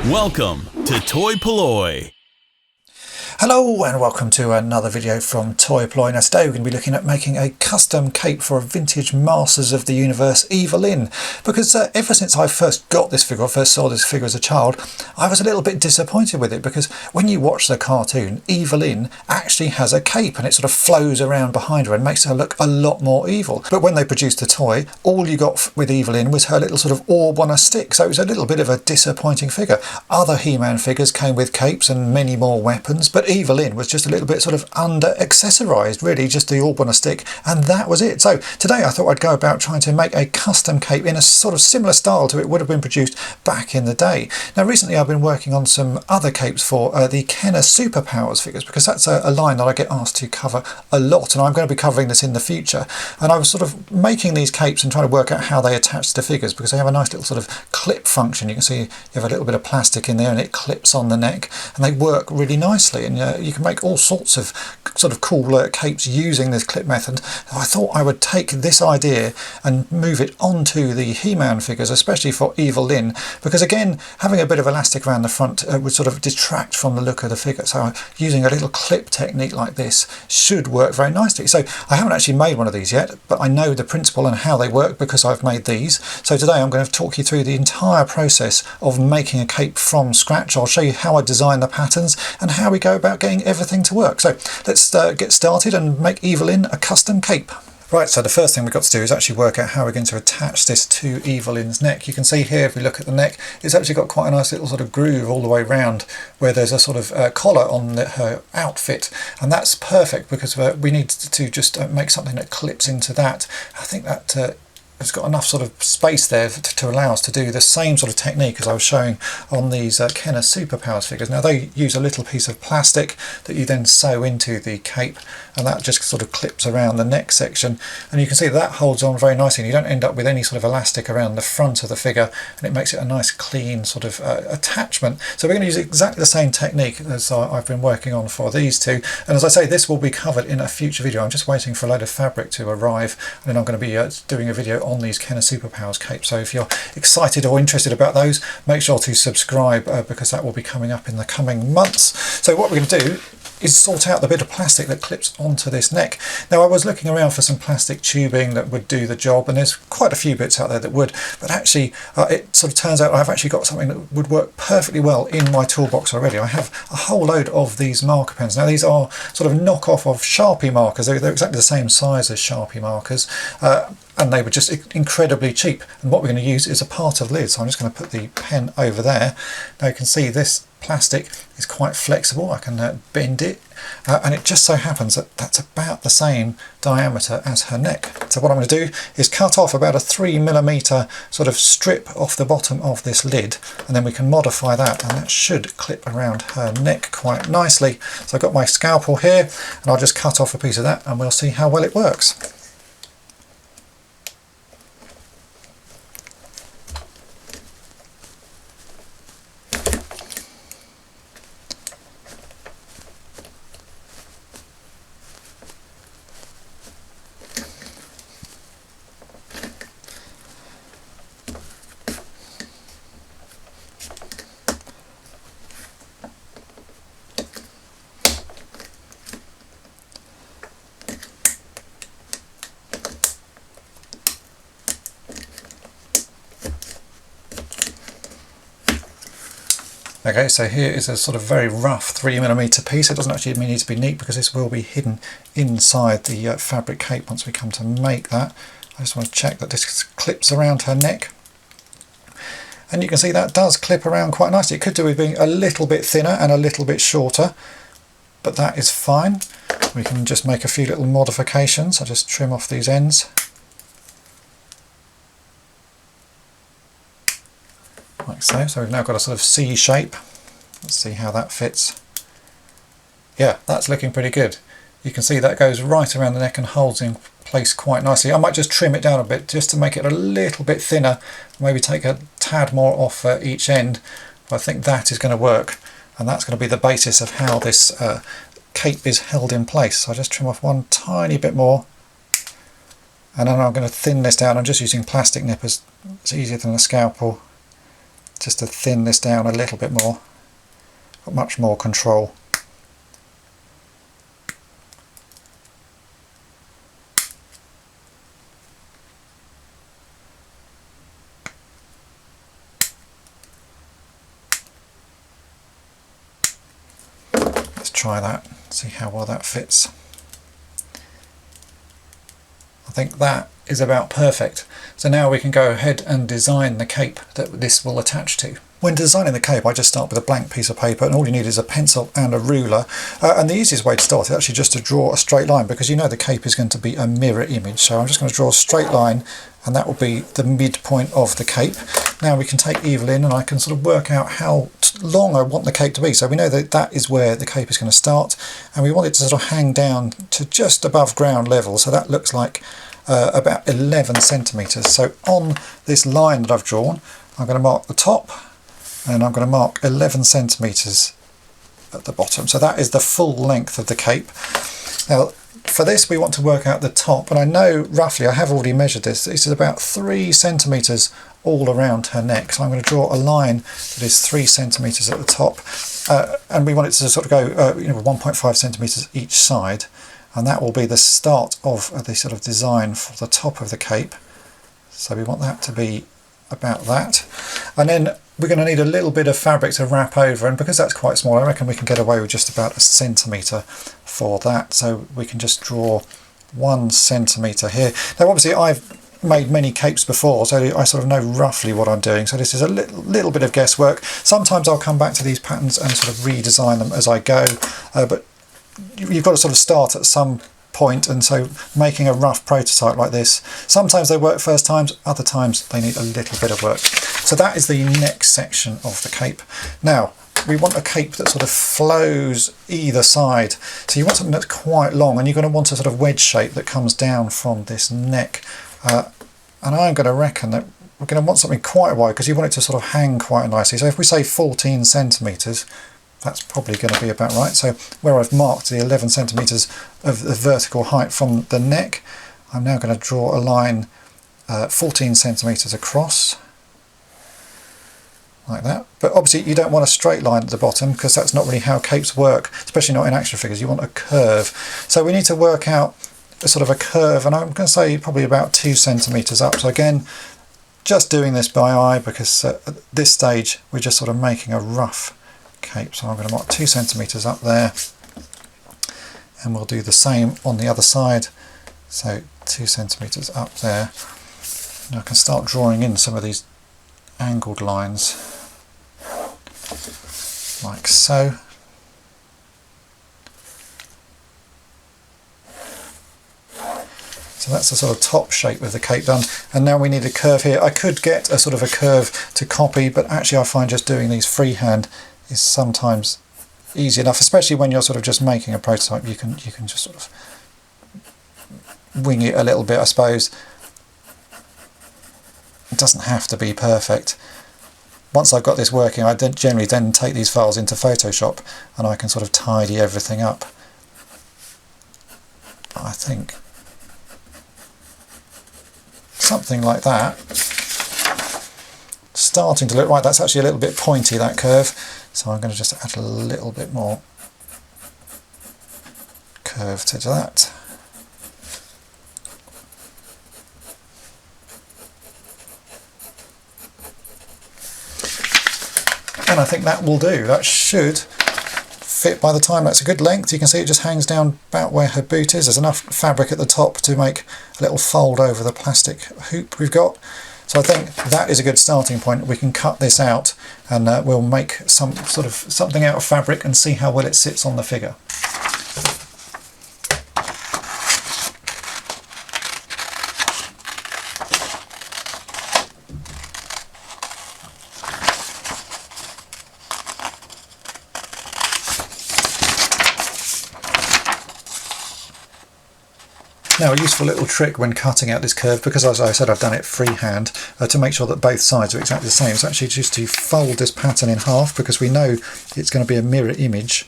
Welcome to toy-polloi. Hello and welcome to another video from toy-polloi. Now today we're going to be looking at making a custom cape for a vintage Masters of the Universe Evil-Lyn, because ever since I first got this figure, or first saw this figure as a child, I was a little bit disappointed with it, because when you watch the cartoon, Evil-Lyn actually has a cape and it sort of flows around behind her and makes her look a lot more evil. But when they produced the toy, all you got with Evil-Lyn was her little sort of orb on a stick, so it was a little bit of a disappointing figure. Other He-Man figures came with capes and many more weapons, but Evil-Lyn was just a little bit sort of under accessorized, really, just the orb on a stick, and that was it. So today I thought I'd go about trying to make a custom cape in a sort of similar style to it would have been produced back in the day. Now recently I've been working on some other capes for the Kenner Superpowers figures, because that's a line that I get asked to cover a lot, and I'm going to be covering this in the future. And I was sort of making these capes and trying to work out how they attach to figures, because they have a nice little sort of clip function. You can see you have a little bit of plastic in there and it clips on the neck, and they work really nicely, and you can make all sorts of sort of cool capes using this clip method. So I thought I would take this idea and move it onto the He-Man figures, especially for Evil-Lyn, because again, having a bit of elastic around the front would sort of detract from the look of the figure. So using a little clip technique like this should work very nicely. So I haven't actually made one of these yet, but I know the principle and how they work because I've made these. So today I'm going to talk you through the entire process of making a cape from scratch. I'll show you how I design the patterns and how we go about getting everything to work. So let's get started and make Evil-Lyn a custom cape. Right, so the first thing we've got to do is actually work out how we're going to attach this to Evil-Lyn's neck. You can see here, if we look at the neck, it's actually got quite a nice little sort of groove all the way around where there's a sort of collar on her outfit, and that's perfect because we need to just make something that clips into that. I think that it's got enough sort of space there to allow us to do the same sort of technique as I was showing on these Kenner Superpowers figures. Now they use a little piece of plastic that you then sew into the cape, and that just sort of clips around the neck section, and you can see that holds on very nicely, and you don't end up with any sort of elastic around the front of the figure, and it makes it a nice clean sort of attachment. So we're going to use exactly the same technique as I've been working on for these two, and as I say, this will be covered in a future video. I'm just waiting for a load of fabric to arrive, and then I'm going to be doing a video on these Kenner Superpowers capes. So if you're excited or interested about those, make sure to subscribe because that will be coming up in the coming months. So what we're going to do is sort out the bit of plastic that clips onto this neck. Now I was looking around for some plastic tubing that would do the job, and there's quite a few bits out there that would, but actually it sort of turns out I've actually got something that would work perfectly well in my toolbox already. I have a whole load of these marker pens. Now these are sort of knockoff of Sharpie markers. They're exactly the same size as Sharpie markers, and they were just incredibly cheap. And what we're going to use is a part of the lid, so I'm just going to put the pen over there. Now you can see this plastic is quite flexible. I can bend it, and it just so happens that that's about the same diameter as her neck. So what I'm going to do is cut off about a 3mm sort of strip off the bottom of this lid, and then we can modify that, and that should clip around her neck quite nicely. So I've got my scalpel here, and I'll just cut off a piece of that, and we'll see how well it works. Okay, so here is a sort of very rough 3mm piece. It doesn't actually need to be neat because this will be hidden inside the fabric cape once we come to make that. I just want to check that this clips around her neck. And you can see that does clip around quite nicely. It could do with being a little bit thinner and a little bit shorter, but that is fine. We can just make a few little modifications. I'll just trim off these ends. Like so. So we've now got a sort of C shape. Let's see how that fits. Yeah, that's looking pretty good. You can see that goes right around the neck and holds in place quite nicely. I might just trim it down a bit just to make it a little bit thinner, maybe take a tad more off each end. But I think that is going to work, and that's going to be the basis of how this cape is held in place. So I'll just trim off one tiny bit more, and then I'm going to thin this down. I'm just using plastic nippers, it's easier than a scalpel. just to thin this down a little bit more. Got much more control. Let's try that, see how well that fits. I think that is about perfect. So now we can go ahead and design the cape that this will attach to. When designing the cape, I just start with a blank piece of paper, and all you need is a pencil and a ruler. And the easiest way to start is actually just to draw a straight line, because you know the cape is going to be a mirror image. So I'm just going to draw a straight line, and that will be the midpoint of the cape. Now we can take Evil-Lyn, and I can sort of work out how long I want the cape to be. So we know that that is where the cape is going to start, and we want it to sort of hang down to just above ground level. So that looks like about 11 centimetres. So on this line that I've drawn, I'm going to mark the top, and I'm going to mark 11 centimetres at the bottom. So that is the full length of the cape. Now for this we want to work out the top, and I know roughly, I have already measured this, this is about 3 centimetres all around her neck. So I'm going to draw a line that is 3 centimetres at the top, and we want it to sort of go 1.5 centimetres each side, and that will be the start of the sort of design for the top of the cape. So we want that to be about that, and then we're going to need a little bit of fabric to wrap over, and because that's quite small, I reckon we can get away with just about 1 centimetre for that. So we can just draw 1 centimetre here. Now obviously I've made many capes before, so I sort of know roughly what I'm doing, so this is a little bit of guesswork. Sometimes I'll come back to these patterns and sort of redesign them as I go, but you've got to sort of start at some point, and so making a rough prototype like this, sometimes they work first times, other times they need a little bit of work. So that is the next section of the cape. Now we want a cape that sort of flows either side, so you want something that's quite long, and you're going to want a sort of wedge shape that comes down from this neck, and I'm going to reckon that we're going to want something quite wide, because you want it to sort of hang quite nicely. So if we say 14 centimetres, that's probably going to be about right. So where I've marked the 11 centimetres of the vertical height from the neck, I'm now going to draw a line 14 centimetres across, like that. But obviously you don't want a straight line at the bottom, because that's not really how capes work, especially not in action figures. You want a curve. So we need to work out a sort of a curve, and I'm going to say probably about 2 centimetres up. So again, just doing this by eye, because at this stage we're just sort of making a rough cape. So I'm going to mark 2 centimetres up there, and we'll do the same on the other side. So 2 centimetres up there, and I can start drawing in some of these angled lines like so. So that's the sort of top shape of the cape done, and now we need a curve here. I could get a sort of a curve to copy, but actually I find just doing these freehand is sometimes easy enough, especially when you're sort of just making a prototype. You can just sort of wing it a little bit, I suppose. It doesn't have to be perfect. Once I've got this working, I generally then take these files into Photoshop, and I can sort of tidy everything up. I think something like that, starting to look right. That's actually a little bit pointy, that curve, so I'm going to just add a little bit more curve to that. And I think that will do. That should fit by the time. That's a good length. You can see it just hangs down about where her boot is. There's enough fabric at the top to make a little fold over the plastic hoop we've got. So I think that is a good starting point. We can cut this out, and we'll make some sort of something out of fabric and see how well it sits on the figure. Now, a useful little trick when cutting out this curve, because as I said I've done it freehand, to make sure that both sides are exactly the same, is actually just to fold this pattern in half, because we know it's going to be a mirror image,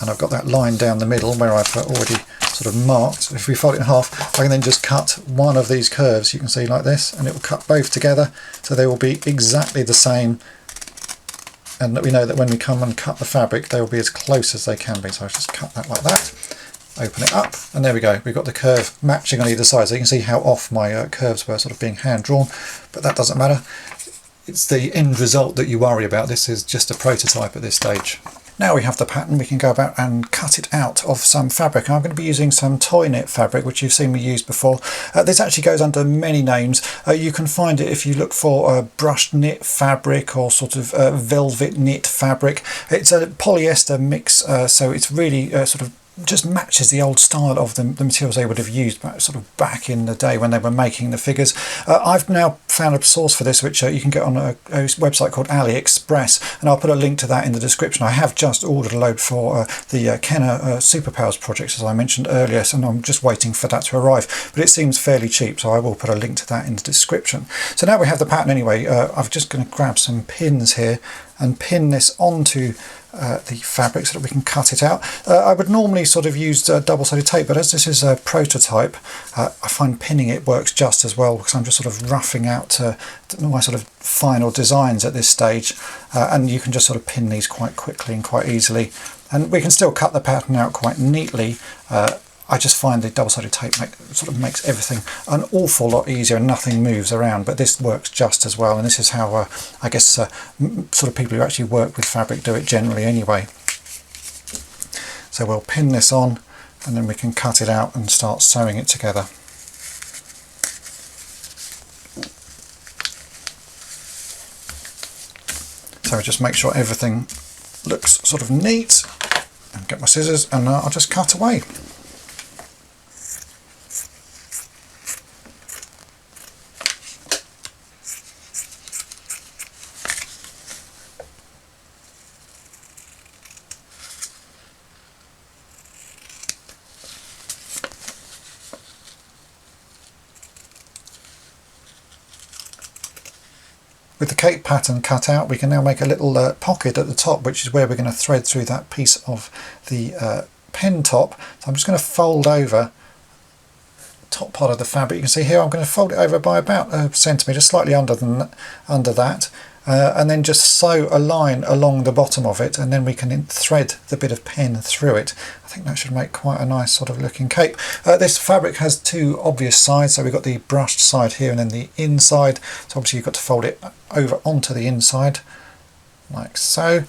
and I've got that line down the middle where I've already sort of marked. If we fold it in half, I can then just cut one of these curves, you can see, like this, and it will cut both together, so they will be exactly the same, and that we know that when we come and cut the fabric they will be as close as they can be. So I'll just cut that like that, open it up, and there we go. We've got the curve matching on either side, so you can see how off my curves were sort of being hand drawn, but that doesn't matter. It's the end result that you worry about. This is just a prototype at this stage. Now we have the pattern, we can go about and cut it out of some fabric. I'm going to be using some toy knit fabric, which you've seen me use before. This actually goes under many names. You can find it if you look for brushed knit fabric or sort of velvet knit fabric. It's a polyester mix, so it's really sort of just matches the old style of the materials they would have used sort of back in the day when they were making the figures. I've now found a source for this, which you can get on a website called AliExpress, and I'll put a link to that in the description. I have just ordered a load for the Kenner Superpowers project, as I mentioned earlier, so I'm just waiting for that to arrive, but it seems fairly cheap, so I will put a link to that in the description. So now we have the pattern anyway. I'm just going to grab some pins here and pin this onto the fabric so that we can cut it out. I would normally sort of use double-sided tape, but as this is a prototype, I find pinning it works just as well, because I'm just sort of roughing out my sort of final designs at this stage, and you can just sort of pin these quite quickly and quite easily, and we can still cut the pattern out quite neatly. I just find the double-sided tape sort of makes everything an awful lot easier and nothing moves around, but this works just as well, and this is how I guess sort of people who actually work with fabric do it generally anyway. So we'll pin this on and then we can cut it out and start sewing it together. So just make sure everything looks sort of neat, and get my scissors and I'll just cut away. With the cape pattern cut out, we can now make a little pocket at the top, which is where we're going to thread through that piece of the pen top. So I'm just going to fold over the top part of the fabric. You can see here I'm going to fold it over by about a centimetre, slightly under that, and then just sew a line along the bottom of it, and then we can thread the bit of pen through it. I think that should make quite a nice sort of looking cape. This fabric has two obvious sides, so we've got the brushed side here and then the inside, so obviously you've got to fold it over onto the inside like so.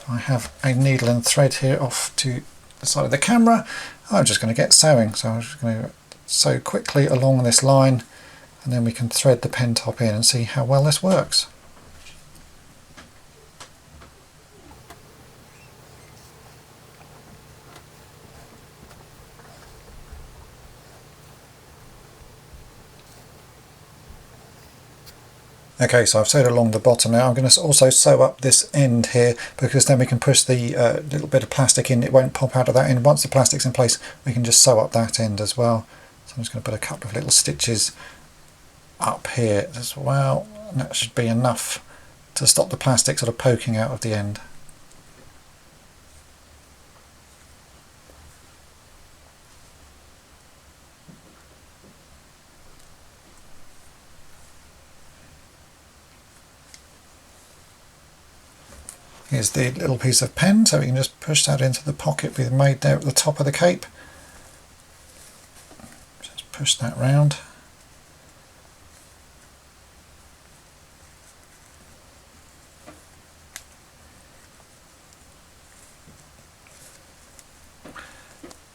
I have a needle and thread here off to the side of the camera. I'm just going to get sewing, so I'm just going to sew quickly along this line, and then we can thread the pen top in and see how well this works. Okay, so I've sewed along the bottom now. I'm going to also sew up this end here, because then we can push the little bit of plastic in. It won't pop out of that end. Once the plastic's in place, we can just sew up that end as well. So I'm just going to put a couple of little stitches up here as well, and that should be enough to stop the plastic sort of poking out of the end. Here's the little piece of pen, so we can just push that into the pocket we've made there at the top of the cape. Just push that round.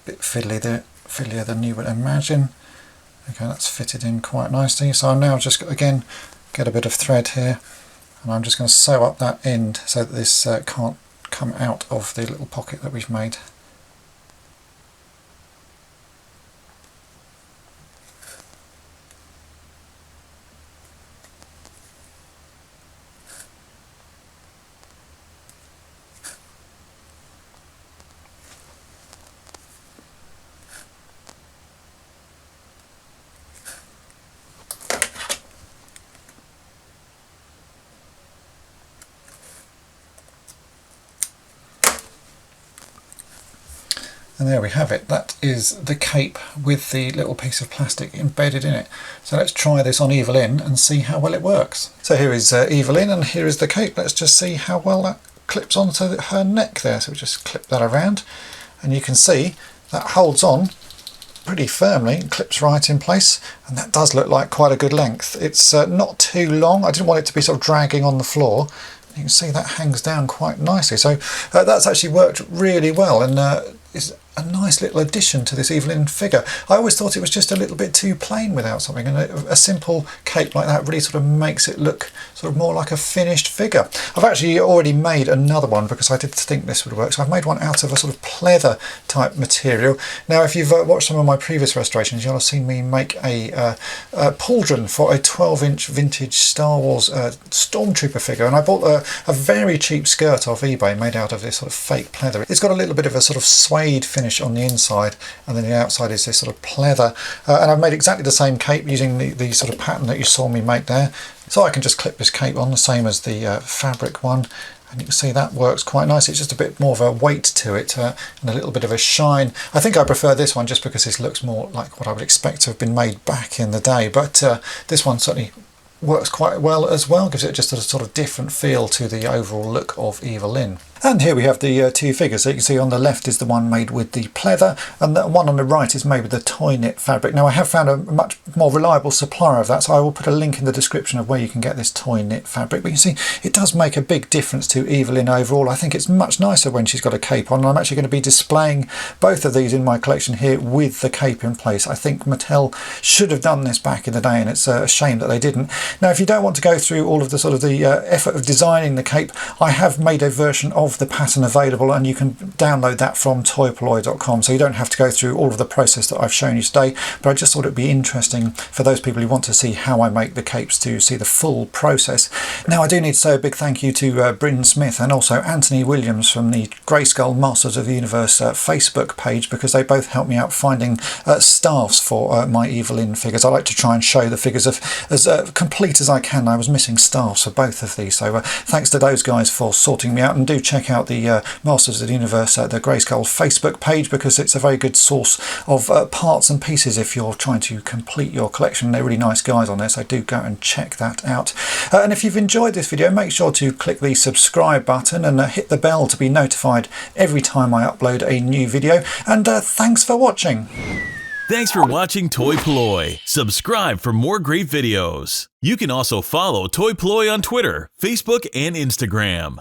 Bit fiddlier than you would imagine. Okay, that's fitted in quite nicely. So I'm now just, again, get a bit of thread here, and I'm just going to sew up that end so that this can't come out of the little pocket that we've made. And there we have it. That is the cape with the little piece of plastic embedded in it. So let's try this on Evil-Lyn and see how well it works. So here is Evil-Lyn, and here is the cape. Let's just see how well that clips onto her neck there. So we just clip that around, and you can see that holds on pretty firmly and clips right in place, and that does look like quite a good length. It's not too long. I didn't want it to be sort of dragging on the floor. You can see that hangs down quite nicely, so that's actually worked really well, and is a nice little addition to this Evil-Lyn figure. I always thought it was just a little bit too plain without something, and a simple cape like that really sort of makes it look sort of more like a finished figure. I've actually already made another one because I did think this would work, so I've made one out of a sort of pleather type material. Now if you've watched some of my previous restorations, you'll have seen me make a pauldron for a 12-inch vintage Star Wars Stormtrooper figure, and I bought a very cheap skirt off eBay made out of this sort of fake pleather. It's got a little bit of a sort of suede finish on the inside, and then the outside is this sort of pleather, and I've made exactly the same cape using the sort of pattern that you saw me make there. So I can just clip this cape on the same as the fabric one, and you can see that works quite nice. It's just a bit more of a weight to it and a little bit of a shine. I think I prefer this one just because this looks more like what I would expect to have been made back in the day, but this one certainly works quite well as well, gives it just a sort of different feel to the overall look of Evil-Lyn. And here we have the two figures. So you can see on the left is the one made with the pleather, and the one on the right is made with the toy knit fabric. Now I have found a much more reliable supplier of that, so I will put a link in the description of where you can get this toy knit fabric. But you can see it does make a big difference to Evil-Lyn overall. I think it's much nicer when she's got a cape on, and I'm actually going to be displaying both of these in my collection here with the cape in place. I think Mattel should have done this back in the day, and it's a shame that they didn't. Now if you don't want to go through all of the sort of the effort of designing the cape, I have made a version of the pattern available, and you can download that from toy-polloi.com, so you don't have to go through all of the process that I've shown you today. But I just thought it'd be interesting for those people who want to see how I make the capes to see the full process. Now I do need to say a big thank you to Bryn Smith and also Anthony Williams from the Grayskull Masters of the Universe Facebook page, because they both helped me out finding staffs for my Evil-Lyn figures. I like to try and show the figures as complete as I can. I was missing staffs for both of these, so thanks to those guys for sorting me out. And do check out the Masters of the Universe the Grayskull Facebook page, because it's a very good source of parts and pieces if you're trying to complete your collection. They're really nice guys on there, so do go and check that out. And if you've enjoyed this video, make sure to click the subscribe button and hit the bell to be notified every time I upload a new video. And thanks for watching. Thanks for watching toy-polloi. Subscribe for more great videos. You can also follow toy-polloi on Twitter, Facebook, and Instagram.